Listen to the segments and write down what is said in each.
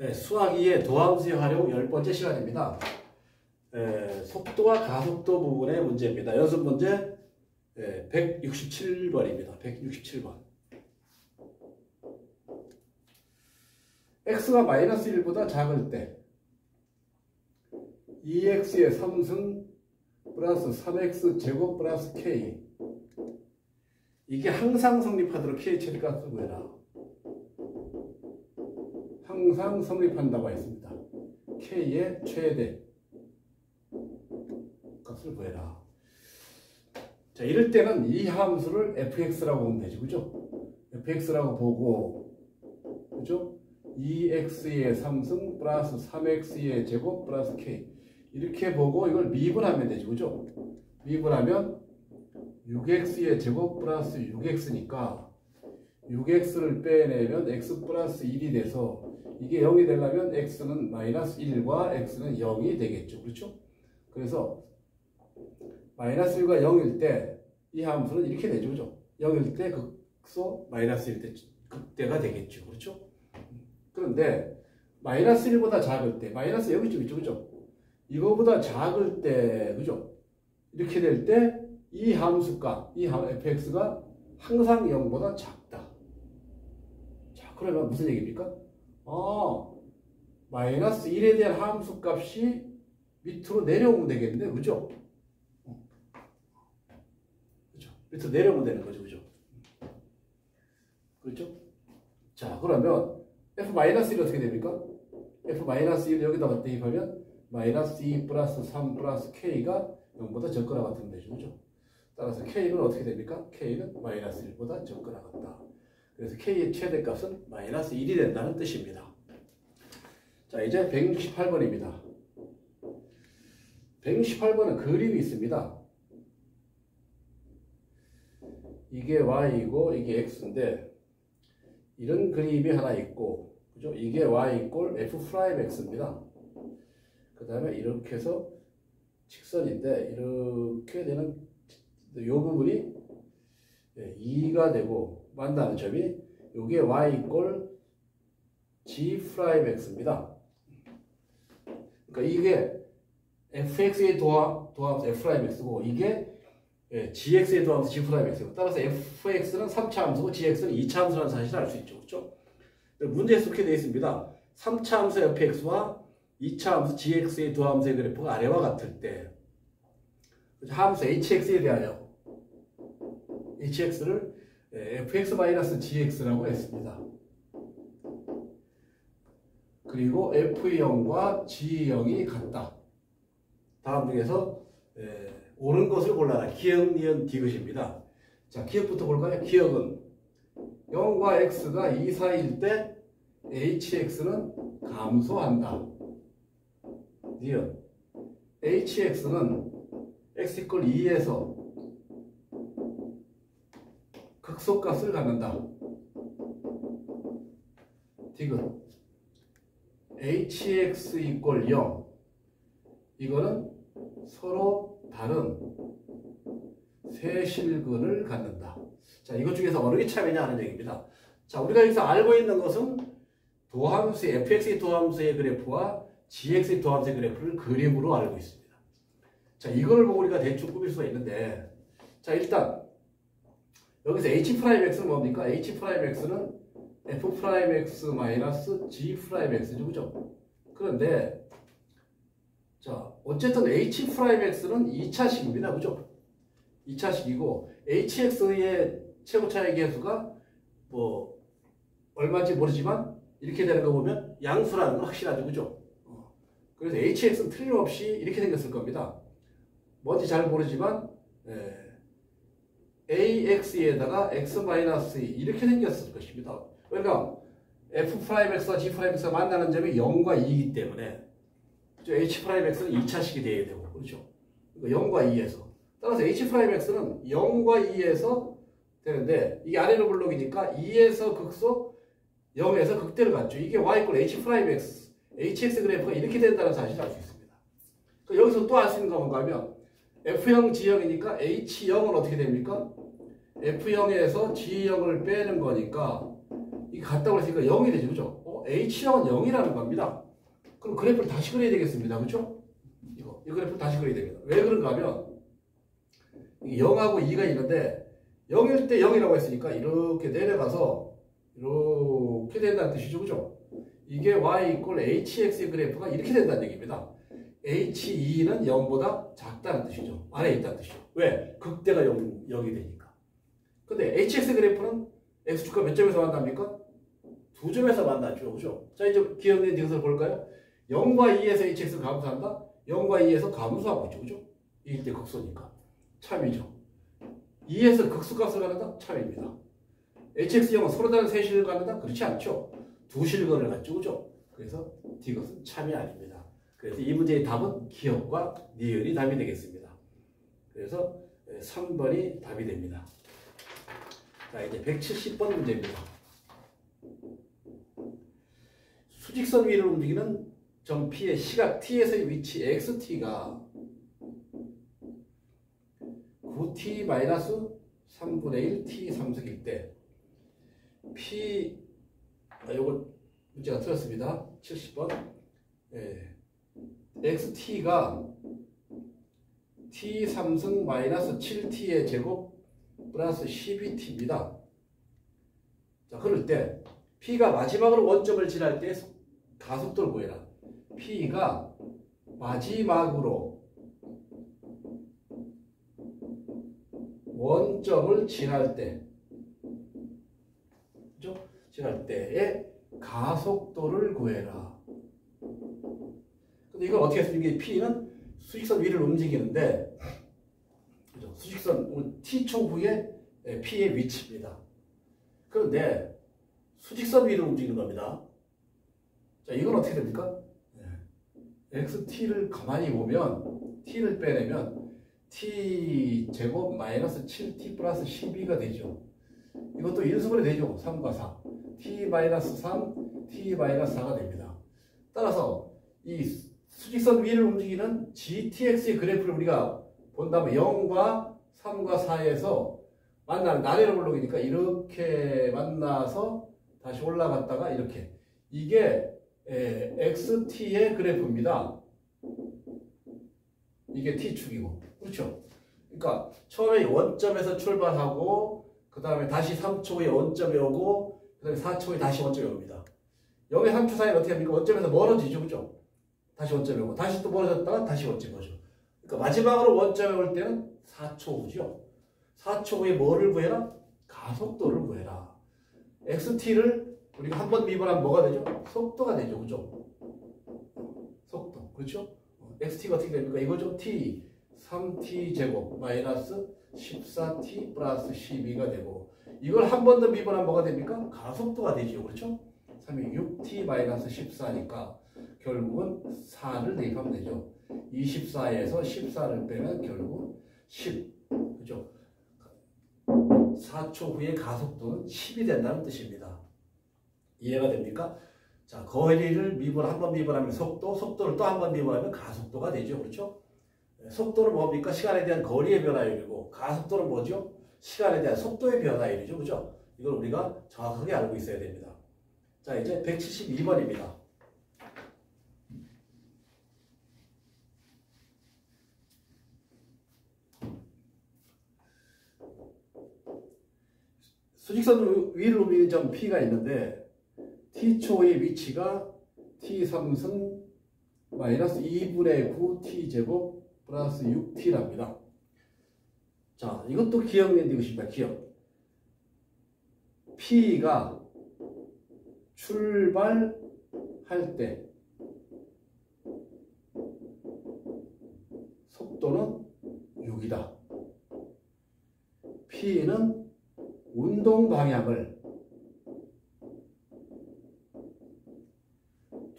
네, 수학 2의 도함수의 활용 10번째 시간입니다. 속도와 가속도 부분의 문제입니다. 연습 문제 167번입니다. 167번. x가 마이너스 1보다 작을 때 2x의 3승 플러스 3x 제곱 플러스 k, 이게 항상 성립하도록 k 최대값을 구해라. 항상 성립한다고 했습니다. k의 최대 값을 구해라. 자, 이럴 때는 이 함수를 fx라고 보면 되죠. 그죠? fx라고 보고, 그죠? 2x의 3승 플러스 3x의 제곱 플러스 k, 이렇게 보고 이걸 미분하면 되죠. 그죠? 미분하면 6x의 제곱 플러스 6x니까 6x를 빼내면 x 플러스 1이 돼서, 이게 0이 되려면 x는 마이너스 1과 x는 0이 되겠죠. 그렇죠? 그래서 마이너스 1과 0일 때 이 함수는 이렇게 되죠. 그죠? 0일 때 극소 마이너스 1때 극대가 되겠죠. 그렇죠? 그런데 마이너스 1보다 작을 때, 마이너스 여기쯤 있죠. 그죠? 이거보다 작을 때, 그죠? 이렇게 될 때 이 함수가, 이 fx가 항상 0보다 작다. 자, 그러면 무슨 얘기입니까? 마이너스 1에 대한 함수 값이 밑으로 내려오면 되겠는데, 그죠? 그죠? 밑으로 내려오면 되는 거죠. 그죠? 그렇죠? 자, 그러면 f-1이 어떻게 됩니까? f-1 여기다가 대입하면 마이너스 2 플러스 3 플러스 k가 0보다 적거나 같으면 되죠. 그죠? 따라서 k는 어떻게 됩니까? k는 마이너스 1보다 적거나 같다. 그래서 k의 최대값은 마이너스 1이 된다는 뜻입니다. 자, 이제 168번입니다. 168번은 그림이 있습니다. 이게 y이고 이게 x인데, 이런 그림이 하나 있고, 그죠? 이게 y 이꼴 f'(x입니다). 그 다음에 이렇게 해서 직선인데, 이렇게 되는 이 부분이 2가 되고, 만나는 점이 이게 y 이꼴 g'(x입니다). 그러니까 이게 fx의 도함수 f'x고, 이게 gx의 도함수 g'x고, 따라서 fx는 3차 함수고 gx는 2차 함수라는 사실을 알 수 있죠. 그렇죠? 문제에서 그렇게 되어 있습니다. 3차 함수 fx와 2차 함수 gx의 도함수의 그래프가 아래와 같을 때, 함수 hx에 대하여 hx를 fx-gx라고 했습니다. 그리고 f0과 g0이 같다. 다음 중에서 옳은 것을 골라라. 기억, 니은, 디귿입니다. 자, 기억부터 볼까요? 기억은 0과 x가 2 사이일 때 hx는 감소한다. 니은 hx는 x 이퀄 2에서 극소값을 갖는다. 디귿 hx 이퀄 0, 이거는 서로 다른 세실근을 갖는다. 자, 이것 중에서 어느 게 참이냐 하는 얘기입니다. 자, 우리가 여기서 알고 있는 것은 도함수의 fx의 도함수의 그래프와 gx의 도함수의 그래프를 그림으로 알고 있습니다. 자, 이걸 보고 우리가 대충 꾸밀 수가 있는데, 자, 일단 여기서 h'x는 뭡니까? h'x는 f'x-g'x죠. 그죠? 그런데 자, 어쨌든 h'x는 2차식입니다. 그죠? 2차식이고, hx의 최고차의 계수가 뭐 얼마인지 모르지만 이렇게 되는 거 보면 양수라는 건 확실하죠. 그죠? 그래서 hx는 틀림없이 이렇게 생겼을 겁니다. 뭔지 잘 모르지만 ax에다가 x-2 이렇게 생겼을 것입니다. 그러니까 f'x와 g'x가 만나는 점이 0과 2이기 때문에 h'x는 2차식이 돼야 되고, 그렇죠? 그러니까 0과 2에서. 따라서 h'x는 0과 2에서 되는데, 이게 아래로 블록이니까 2에서 극소, 0에서 극대를 갖죠. 이게 y 이퀄 h'x, hx 그래프가 이렇게 된다는 사실을 알 수 있습니다. 그러니까 여기서 또 알 수 있는 건 뭔가 하면, f0, g0이니까 h0은 어떻게 됩니까? f0에서 g0을 빼는 거니까, 이게 같다고 했으니까 0이 되죠. 그죠? H형은 0이라는 겁니다. 그럼 그래프를 다시 그려야 되겠습니다. 그렇죠? 이 그래프를 다시 그려야 됩니다. 왜 그런가 하면 0하고 2가 있는데 0일 때 0이라고 했으니까 이렇게 내려가서 이렇게 된다는 뜻이죠. 그죠? 이게 y 이퀄 hx의 그래프가 이렇게 된다는 얘기입니다. h2는 0보다 작다는 뜻이죠. 아래에 있다는 뜻이죠. 왜? 극대가 0이 되니까. 근데 hx 그래프는 x축과 몇 점에서 만납니까? 2점에서 만나죠. 그죠? 자, 이제 기억된 증서를 볼까요? 0과 2에서 hx를 감소한다? 0과 2에서 감소하고 있죠. 그죠? 2일 때 극소니까. 참이죠. 2에서 극소값을 갖는다? 참입니다. hx0은 서로 다른 세 실을 갖는다? 그렇지 않죠. 두 실근을 갖죠. 그죠? 그래서 D것은 참이 아닙니다. 그래서 이 문제의 답은 기억과 니은이 답이 되겠습니다. 그래서 3번이 답이 됩니다. 자, 이제 170번 문제입니다. 수직선 위를 움직이는 점 P의 시각 T에서의 위치 XT가 9T-3분의 1 T 삼석일 때 P 요거 문제가 틀렸습니다. 70번. XT가 T 3승 마이너스 7T의 제곱 플러스 12T입니다. 자, 그럴 때 P가 마지막으로 원점을 지날 때 가속도를 구해라. P가 마지막으로 원점을 지날 때, 그죠? 지날 때의 가속도를 구해라. 근데 이걸 어떻게 했습니까? P는 수직선 위를 움직이는데, 그죠? 수직선 T초 후에 P의 위치입니다. 그런데 수직선 위를 움직이는 겁니다. 자, 이건 어떻게 됩니까? XT를 가만히 보면, T를 빼내면 T 제곱 마이너스 7T 플러스 12가 되죠. 이것도 인수분해 되죠. 3과 4. T 마이너스 3, T 마이너스 4가 됩니다. 따라서 이 수직선 위를 움직이는 GTX의 그래프를 우리가 본다면 0과 3과 4에서 만나는 나래로 올라오니까 이렇게 만나서 다시 올라갔다가 이렇게. 이게 XT의 그래프입니다. 이게 T축이고. 그렇죠? 그러니까 처음에 원점에서 출발하고 그 다음에 다시 3초 후에 원점에 오고 그 다음에 4초 후에 다시 원점에 옵니다. 0에 3초 사이는 어떻게 합니까? 원점에서 멀어지죠. 그죠? 다시 원점에 오고 다시 또 멀어졌다가 다시 원점에 오죠. 그러니까 마지막으로 원점에 올 때는 4초 후죠. 4초 후에 뭐를 구해라? 가속도를 구해라. XT를 우리가 한 번 미분하면 뭐가 되죠? 속도가 되죠. 그죠? 속도. 그렇죠? XT가 어떻게 됩니까? 이거죠. T 3T 제곱 마이너스 14T 플러스 12가 되고 이걸 한 번 더 미분하면 뭐가 됩니까? 가속도가 되죠. 그렇죠? 3이 6T 마이너스 14니까 결국은 4를 대입하면 되죠. 24에서 14를 빼면 결국 10. 그죠? 4초 후에 가속도는 10이 된다는 뜻입니다. 이해가 됩니까? 자, 거리를 한 번 미분하면 속도를 또 한 번 미분하면 가속도가 되죠. 그렇죠? 속도는 뭡니까? 시간에 대한 거리의 변화율이고 가속도는 뭐죠? 시간에 대한 속도의 변화율이죠. 그죠? 이걸 우리가 정확하게 알고 있어야 됩니다. 자, 이제 172번입니다. 수직선 위를 움직이는 점 P가 있는데 T초의 위치가 T3승 마이너스 2분의 9 T제곱 플러스 6T랍니다. 자, 이것도 기억낸 것입니다. 기억. P가 출발할 때 속도는 6이다. P는 운동 방향을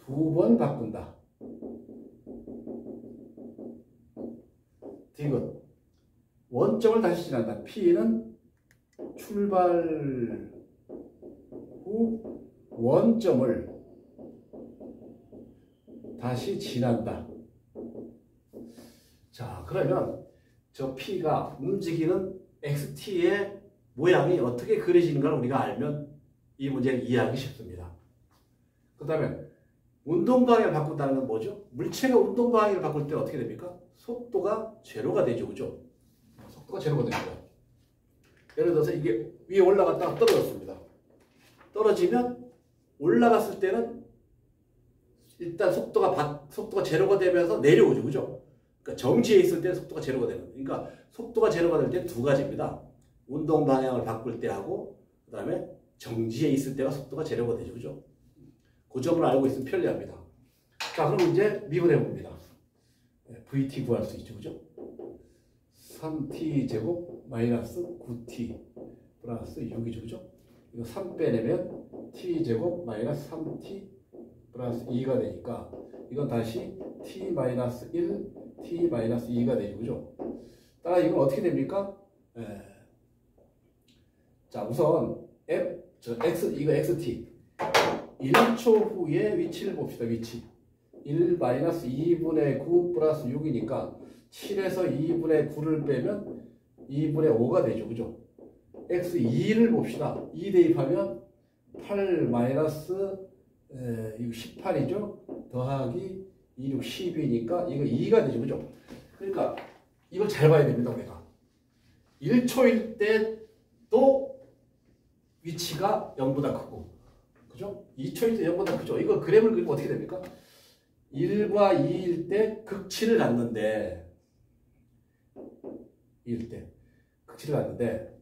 2번 바꾼다. 디귿. 원점을 다시 지난다. P는 출발 후 원점을 다시 지난다. 자, 그러면 저 P가 움직이는 XT의 모양이 어떻게 그려지는가를 우리가 알면 이 문제를 이해하기 쉽습니다. 그 다음에 운동방향을 바꾼다는 건 뭐죠? 물체가 운동방향을 바꿀 때 어떻게 됩니까? 속도가 제로가 되죠. 그죠? 속도가 제로가 됩니다. 예를 들어서 이게 위에 올라갔다가 떨어졌습니다. 떨어지면 올라갔을 때는 일단 속도가 제로가 되면서 내려오죠. 그죠? 그러니까 정지해 있을 때 속도가 제로가 되는 거예요. 그러니까 속도가 제로가 될 때 두 가지입니다. 운동 방향을 바꿀 때 하고 그 다음에 정지해 있을 때가 속도가 제로가 되죠. 그죠? 그 점을 알고 있으면 편리합니다. 자, 그럼 이제 미분해 봅니다. VT 구할 수 있죠. 그죠? 3t 제곱 마이너스 9t 플러스 6이죠. 그죠? 이거 3 빼내면 t 제곱 마이너스 3t 플러스 2가 되니까 이건 다시 t 마이너스 1, t 마이너스 2가 되죠. 그죠? 따라 이건 어떻게 됩니까? 자, 우선 이거 xt 1초 후에 위치를 봅시다. 위치 1 마이너스 2분의 9 플러스 6이니까 7에서 2분의 9를 빼면 2분의 5가 되죠. 그죠? x2를 봅시다. 2 대입하면 8 마이너스 18이죠. 더하기 2, 6, 10이니까 이거 2가 되죠. 그죠? 그러니까 이걸 잘 봐야 됩니다. 우리가 1초일 때도 위치가 0보다 크고 그죠? 2초일 때 0보다 크죠. 이거 그램을 그리면 어떻게 됩니까? 1과 2일 때 극치를 갖는데 2일 때 극치를 갖는데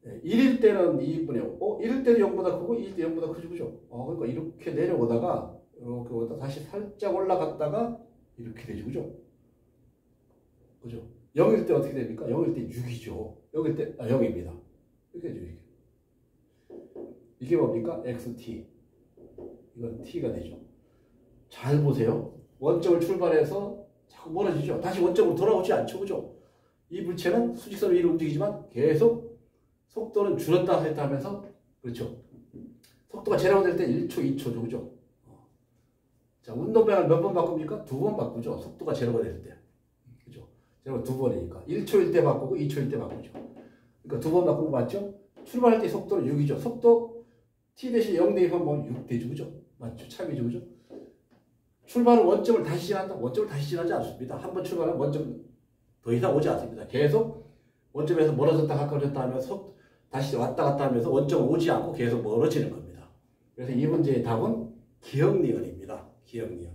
1일 때는 2분의 5, 1일 때는 0보다 크고 2일 때 0보다 크죠. 그죠? 그러니까 이렇게 내려오다가 이렇게 오다 다시 살짝 올라갔다가 이렇게 되죠. 그죠? 그죠? 0일 때 어떻게 됩니까? 0일 때 6이죠. 0일 때 0입니다. 이렇게 되죠. 이게 뭡니까? xt. 이건 t가 되죠. 잘 보세요. 원점을 출발해서 자꾸 멀어지죠. 다시 원점으로 돌아오지 않죠. 그죠? 이 물체는 수직선 위로 움직이지만 계속 속도는 줄었다 했다 하면서 그렇죠. 속도가 제로가 될 때 1초, 2초죠. 그죠? 자, 운동 방향을 몇 번 바꿉니까? 2번 바꾸죠. 속도가 제로가 될 때. 그죠? 제로가 2번이니까. 1초일 때 바꾸고 2초일 때 바꾸죠. 그러니까 2번 바꾸고 맞죠? 출발할 때 속도는 6이죠. 속도 t 대신 0 대입하면 6 되죠. 그죠? 맞죠? 참이죠. 그죠? 출발은 원점을 다시 지난다. 원점을 다시 지나지 않습니다. 한번 출발하면 원점 더 이상 오지 않습니다. 계속 원점에서 멀어졌다 가까워졌다 하면서 다시 왔다 갔다 하면서 원점 오지 않고 계속 멀어지는 겁니다. 그래서 이 문제의 답은 기억니은입니다. 기억니은.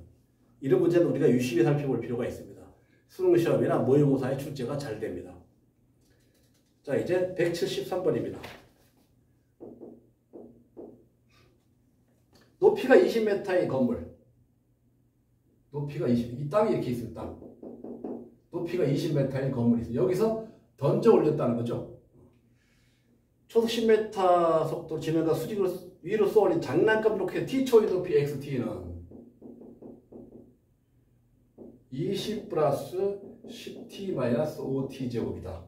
이런 문제는 우리가 유심히 살펴볼 필요가 있습니다. 수능 시험이나 모의고사의 출제가 잘 됩니다. 자, 이제 173번입니다. 높이가 20m인 건물. 높이가 20m. 이 땅이 이렇게 있어요. 땅. 높이가 20m인 건물이 있어요. 여기서 던져 올렸다는 거죠. 초속 10m 속도 지면과 수직으로 위로 쏘아올린 장난감 로켓 t초의 높이 xt는 20 플러스 10t 마이너스 5t 제곱이다.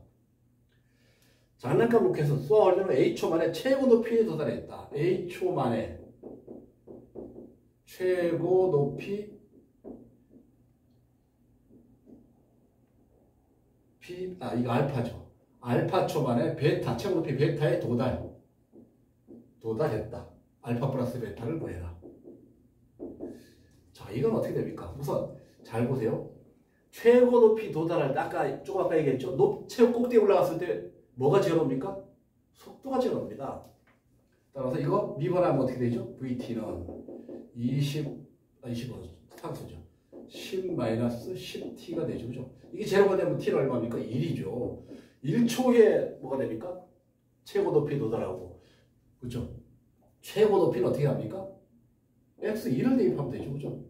장난감 로켓은 쏘아올리는 a초 만에 최고 높이에 도달했다. a초 만에 최고 높이 이거 알파죠. 알파초 만에 베타, 최고 높이 베타에 도달했다. 알파 플러스 베타를 구해라. 자, 이건 어떻게 됩니까? 우선 잘 보세요. 최고 높이 도달할 때 조금 아까 얘기했죠. 최고 꼭대기 올라갔을 때 뭐가 제로입니까? 속도가 제로입니다. 따라서 이거 미분하면 어떻게 되죠? VT는 20은 상수죠. 10-10t가 되죠. 그죠? 이게 제로가 되면 t는 얼마입니까? 1이죠. 1초에 뭐가 됩니까? 최고 높이 도달하고. 그죠? 최고 높이는 어떻게 합니까? x2를 대입하면 되죠. 그죠?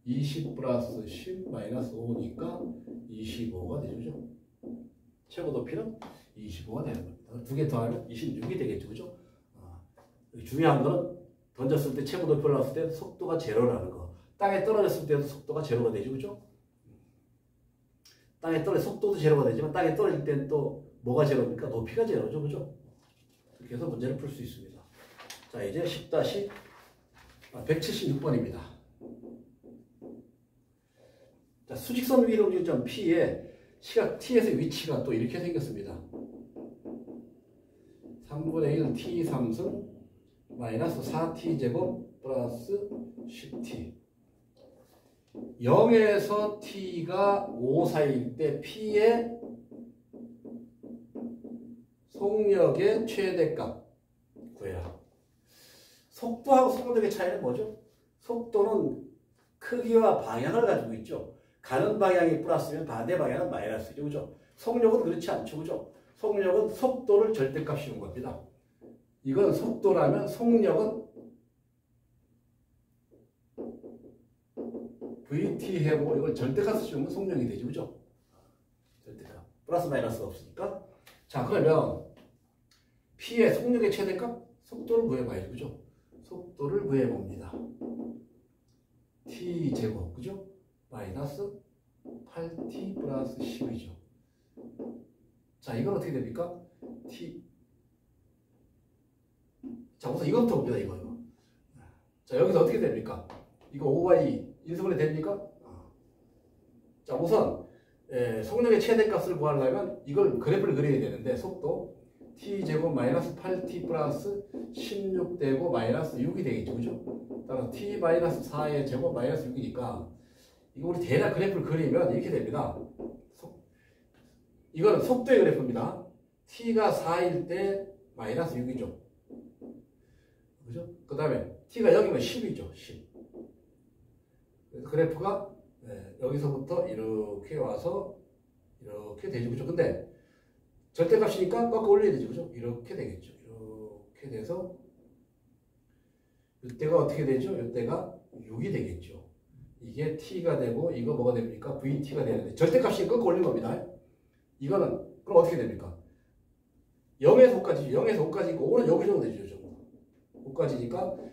20 플러스 10 마이너스 5니까 25가 되죠. 그죠? 최고 높이는 25가 되는 겁니다. 두 개 더하면 26이 되겠죠. 그죠? 중요한 거는 던졌을 때 최고 높이 올라왔을 때 속도가 제로라는 거. 땅에 떨어졌을 때도 속도가 제로가 되죠. 그죠? 땅에 속도도 제로가 되지만 땅에 떨어질 때는 또 뭐가 제로입니까? 높이가 제로죠. 그죠? 이렇게 해서 문제를 풀 수 있습니다. 자, 이제 176번입니다. 자, 수직선 위로 움직이는 점 P에 시각 T에서 위치가 또 이렇게 생겼습니다. 3분의 1 T 3승 마이너스 4T 제곱 플러스 10t 0에서 t가 5 사이일 때 p의 속력의 최대값 구해라. 속도하고 속력의 차이는 뭐죠? 속도는 크기와 방향을 가지고 있죠. 가는 방향이 플러스면 반대 방향은 마이너스죠. 그죠? 속력은 그렇지 않죠. 그죠? 속력은 속도를 절대값 씌운 겁니다. 이건 속도라면 속력은 VT 해보고 이걸 절대값을 씌우면 속력이 되죠. 그죠? 절대값. 플러스 마이너스가 없으니까. 자, 그러면 P의 속력의 최대값? 속도를 구해봐야죠. 그죠? 속도를 구해봅니다. T제곱. 그죠? 마이너스 8T 플러스 10이죠. 자, 이건 어떻게 됩니까? T. 자, 우선 이것부터 봅니다. 이거. 자, 여기서 어떻게 됩니까? 이거 5와 2 인수분해 됩니까? 자, 우선 속력의 최대값을 구하려면 이걸 그래프를 그려야 되는데 속도 t제곱 마이너스 8t 플러스 16 되고 마이너스 6이 되겠죠. 그죠? 따라서 t 마이너스 4의 제곱 마이너스 6이니까 이거 우리 대략 그래프를 그리면 이렇게 됩니다. 이거는 속도의 그래프입니다. t가 4일 때 마이너스 6이죠. 그죠? 그 다음에 t가 0이면 10이죠. 10. 그래서 그래프가 여기서부터 이렇게 와서 이렇게 되죠. 그죠? 근데 절대값이니까 꺾어 올려야 되죠. 그죠? 이렇게 되겠죠. 이렇게 돼서 이때가 어떻게 되죠? 이때가 6이 되겠죠. 이게 t가 되고 이거 뭐가 됩니까? vt가 되는데 절대값이 꺾어 올린 겁니다. 이거는 그럼 어떻게 됩니까? 0에서 5까지 0에서 5까지니까 5는 여기 정도 되죠. 5까지니까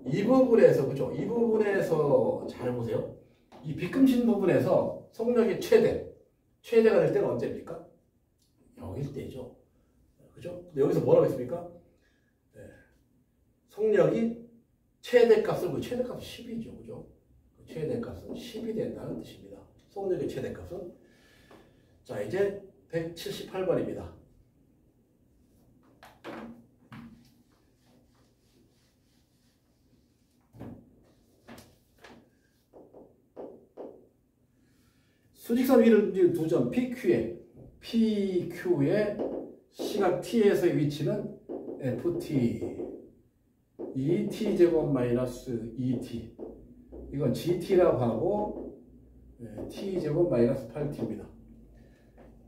이 부분에서 그죠? 이 부분에서 잘 보세요. 이 빗금신 부분에서 속력이 최대가 될 때는 언제입니까? 0일 때죠. 그죠? 근데 여기서 뭐라고 했습니까? 속력이 최대값은 최대값은 10이죠. 그죠? 최대값은 10이 된다는 뜻입니다. 속력의 최대값은. 자, 이제 178번입니다. 수직선 위를 움직이는 두 점 PQ의 시각 T에서의 위치는 FT 2T제곱 마이너스 2T 이건 GT라고 하고 T제곱 마이너스 8T입니다.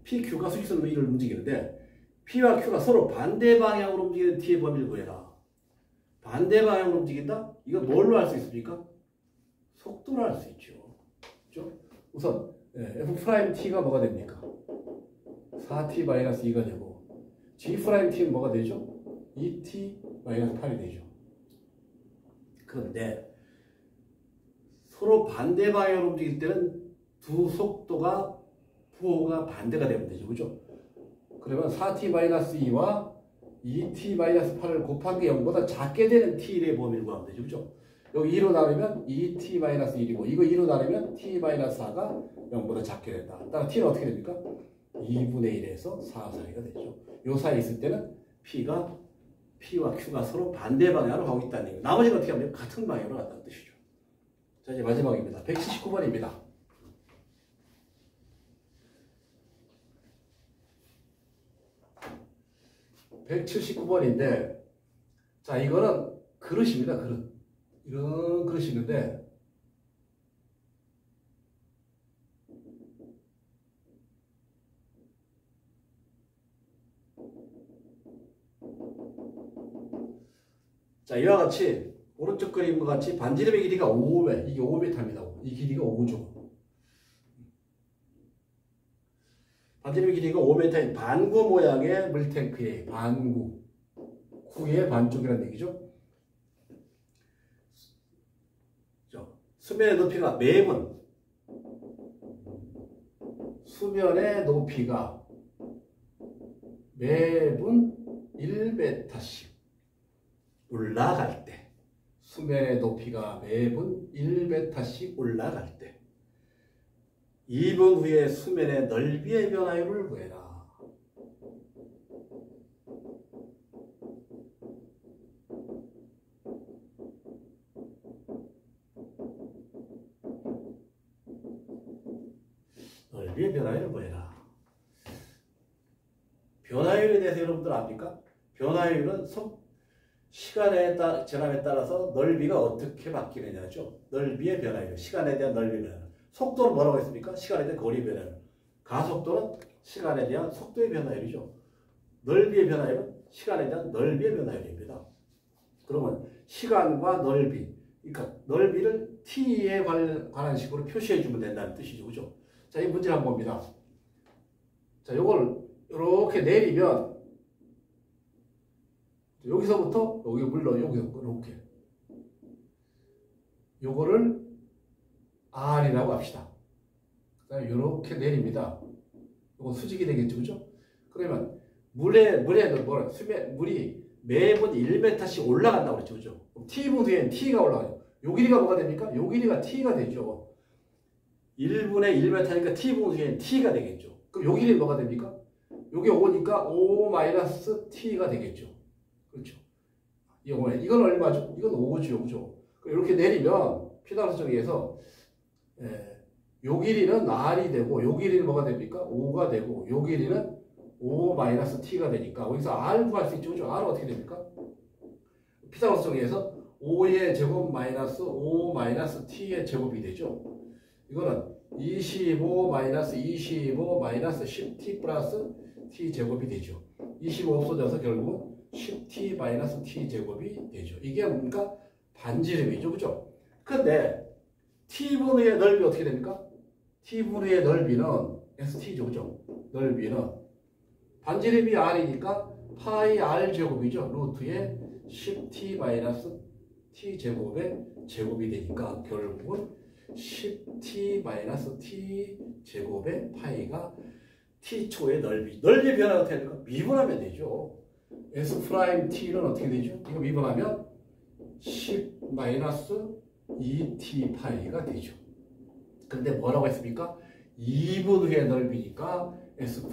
PQ가 수직선 위를 움직이는데 P와 Q가 서로 반대 방향으로 움직이는 T의 범위를 구해라. 반대 방향으로 움직인다? 이건 뭘로 할 수 있습니까? 속도로 할 수 있죠. 그렇죠? 우선 F'T가 뭐가 됩니까? 4T-2가 되고 G'T는 뭐가 되죠? 2T-8이 되죠. 그런데 서로 반대 방향으로 움직일 때는 두 속도가 부호가 반대가 되면 되죠. 그죠? 그러면 4T-2와 2T-8을 곱한 게 0보다 작게 되는 T의 범위를 구하면 되죠. 그죠? 여기 2로 나누면 2T-1이고 이거 2로 나누면 T-4가 0보다 작게 된다. 따라 T는 어떻게 됩니까? 2분의 1에서 4 사이가 되죠. 요 사이에 있을 때는 P와 Q가 서로 반대 방향으로 가고 있다는 얘기예요. 나머지는 어떻게 하면 같은 방향으로 간다는 뜻이죠. 자, 이제 마지막입니다. 179번입니다. 자, 이거는 그릇입니다. 그릇. 이런 그릇이 있는데 자, 이와 같이 오른쪽 그림과 같이 반지름의 길이가 5m, 이게 5m입니다. 이 길이가 5죠. 반지름의 길이가 5m인 반구 모양의 물탱크에 반구, 구의 반쪽이라는 얘기죠. 수면의 높이가 매분 수면의 높이가 매분 1m씩 올라갈 때 수면의 높이가 매분 1m씩 올라갈 때 2분 후에 수면의 넓이의 변화율을 구해라. 넓이의 변화율을 구해라. 변화율에 대해서 여러분들 압니까? 변화율은 시간의 지남에 따라서 넓이가 어떻게 바뀌느냐죠. 넓이의 변화율, 시간에 대한 넓이의 변화. 속도는 뭐라고 했습니까? 시간에 대한 거리 변화율. 가속도는 시간에 대한 속도의 변화율이죠. 넓이의 변화율은 시간에 대한 넓이의 변화율입니다. 그러면 시간과 넓이, 그러니까 넓이를 t에 관한 식으로 표시해 주면 된다는 뜻이죠. 그죠? 자, 이 문제 한번 봅니다. 자, 요걸 이렇게 내리면 여기서부터 여기 물론 여기서 이렇게 요거를 R이라고 합시다. 이렇게 내립니다. 이건 수직이 되겠죠, 그죠? 그러면 물이 매분 1m씩 올라간다고 그랬죠, 그죠? t분의 t가 올라가요. 요 길이가 뭐가 됩니까? 요 길이가 t가 되죠. 1분의 1m니까 t분의 t가 되겠죠. 그럼 요 길이 뭐가 됩니까? 요게 5니까 5-t가 되겠죠. 그렇죠. 이건 얼마죠? 이건 5죠, 그죠? 이렇게 내리면 피타고라스 정의에서 요 길이는 r이 되고 요 길이는 뭐가 됩니까? 5가 되고 요 길이는 5-t가 되니까 여기서 r 구할 수 있죠, 그죠? r은 어떻게 됩니까? 피타고라스 정의에서 5의 제곱 마이너스 5-t의 제곱이 되죠. 이거는 25-10t 플러스 t 제곱이 되죠. 25 없어져서 결국은 10t-t 제곱이 되죠. 이게 뭡니까? 반지름이죠. 그죠? 근데 t분의 넓이 어떻게 됩니까? t분의 넓이는 st죠. 그죠? 넓이는 반지름이 r이니까 파이 r 제곱이죠. 루트에 10t-t 제곱의 제곱이 되니까 결국은 10t-t 제곱의 파이가 t초의 넓이 변화가 어떻게 됩니까? 미분하면 되죠. s't는 어떻게 되죠? 이거 미분하면 10-2t 파이가 되죠. 근데 뭐라고 했습니까? 2분 후의 넓이니까 S'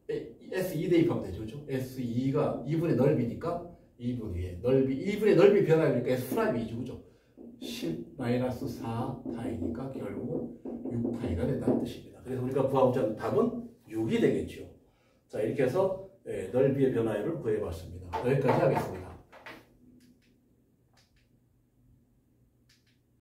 S2 대입하면 되죠. 그죠? S2가 2분의 넓이니까 2분 후에 넓이 2분의 넓이 변화니까 S'2죠. 그죠? 10-4파이니까 결국은 6파이가 된다는 뜻입니다. 그래서 우리가 구하고자 하는 답은 6이 되겠죠. 자, 이렇게 해서 넓이의 변화율을 구해봤습니다. 여기까지 하겠습니다.